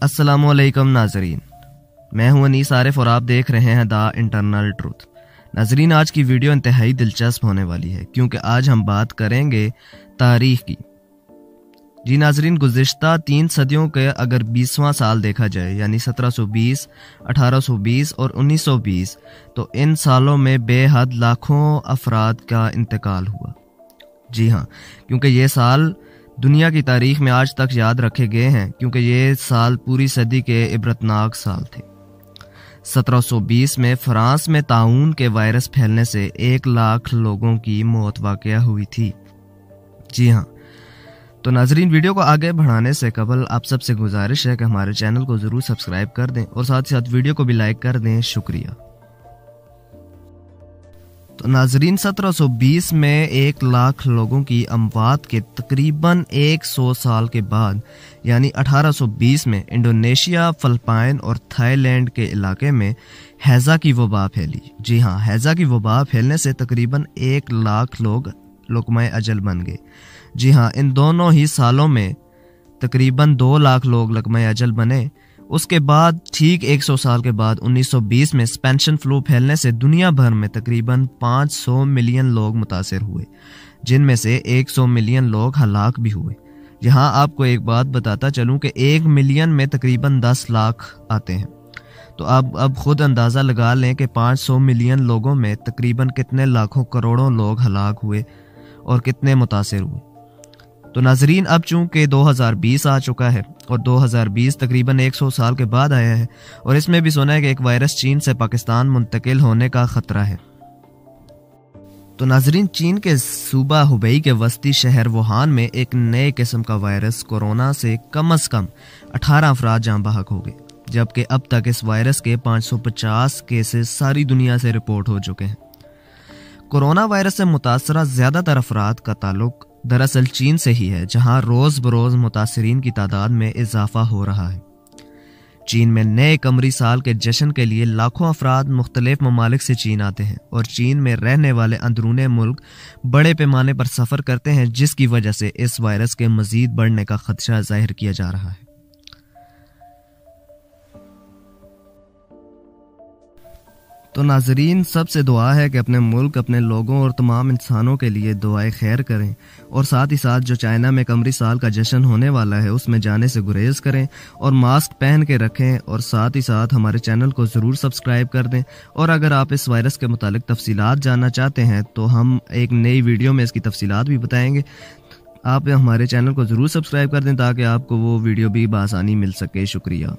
अस्सलामुअलैकुम नाजरीन, मैं हूं अनीस आरिफ और आप देख रहे हैं द इंटरनल ट्रूथ। नाजरीन, आज की वीडियो इंतहाई दिलचस्प होने वाली है क्योंकि आज हम बात करेंगे तारीख की। जी नाजरीन, गुज़िश्ता 3 सदियों के अगर 20वां साल देखा जाए यानी 1720, 1820 और 1920, तो इन सालों में बेहद लाखों अफराद का इंतकाल हुआ। जी हाँ, क्योंकि ये साल दुनिया की तारीख में आज तक याद रखे गए हैं क्योंकि ये साल पूरी सदी के इबरतनाक साल थे। 1720 में फ्रांस में ताउन के वायरस फैलने से 1 लाख लोगों की मौत वाक़या हुई थी। जी हाँ, तो नाजरीन, वीडियो को आगे बढ़ाने से कबल आप सबसे गुजारिश है कि हमारे चैनल को ज़रूर सब्सक्राइब कर दें और साथ ही साथ वीडियो को भी लाइक कर दें। शुक्रिया। तो नाजरीन, 1720 में 1 लाख लोगों की अमवात के तकरीबन 100 साल के बाद यानी 1820 में इंडोनेशिया, फिलिपाइन और थाईलैंड के इलाके में हैज़ा की वबा फैली। जी हाँ, हैज़ा की वबा फैलने से तकरीबन 1 लाख लोग लुक़मा अजल बन गए। जी हाँ, इन दोनों ही सालों में तकरीबन 2 लाख लोग लुक़मा अजल बने। उसके बाद ठीक 100 साल के बाद 1920 में स्पेनिश फ्लू फैलने से दुनिया भर में तकरीबन 500 मिलियन लोग मुतासिर हुए, जिनमें से 100 मिलियन लोग हलाक भी हुए। यहाँ आपको एक बात बताता चलूँ कि 1 मिलियन में तकरीबन 10 लाख आते हैं। तो अब खुद अंदाज़ा लगा लें कि 500 मिलियन लोगों में तकरीबन कितने लाखों करोड़ों लोग हलाक हुए और कितने मुतासिर हुए। तो नाजरीन, अब चूंकि 2020 आ चुका है और 2020 तकरीबन 100 साल के बाद आया है और इसमें भी सुना है कि एक वायरस चीन से पाकिस्तान मुंतकिल होने का खतरा है। तो नाजरीन, चीन के सूबा हुबई के वस्ती शहर वुहान में एक नए किस्म का वायरस कोरोना से कम 18 अफराद जाँ बहक हो गए, जबकि अब तक इस वायरस के 550 केसेस सारी दुनिया से रिपोर्ट हो चुके हैं। कोरोना वायरस से मुतासरा ज्यादातर अफराद का ताल्लुक दरअसल चीन से ही है, जहां रोज बरोज मुतासरीन की तादाद में इजाफा हो रहा है। चीन में नए कमरी साल के जश्न के लिए लाखों अफराद मुख्तलिफ ममालिक से चीन आते हैं और चीन में रहने वाले अंदरूने मुल्क बड़े पैमाने पर सफ़र करते हैं, जिसकी वजह से इस वायरस के मजीद बढ़ने का खदशा जाहिर किया जा रहा है। तो नाजरीन, सबसे दुआ है कि अपने मुल्क, अपने लोगों और तमाम इंसानों के लिए दुआए खैर करें और साथ ही साथ जो चाइना में कमरी साल का जश्न होने वाला है उसमें जाने से गुरेज करें और मास्क पहन के रखें और साथ ही साथ हमारे चैनल को ज़रूर सब्सक्राइब कर दें। और अगर आप इस वायरस के मुतालिक तफसीलात जानना चाहते हैं तो हम एक नई वीडियो में इसकी तफसीलात भी बताएंगे। आप हमारे चैनल को ज़रूर सब्सक्राइब कर दें ताकि आपको वो वीडियो भी बआसानी मिल सके। शुक्रिया।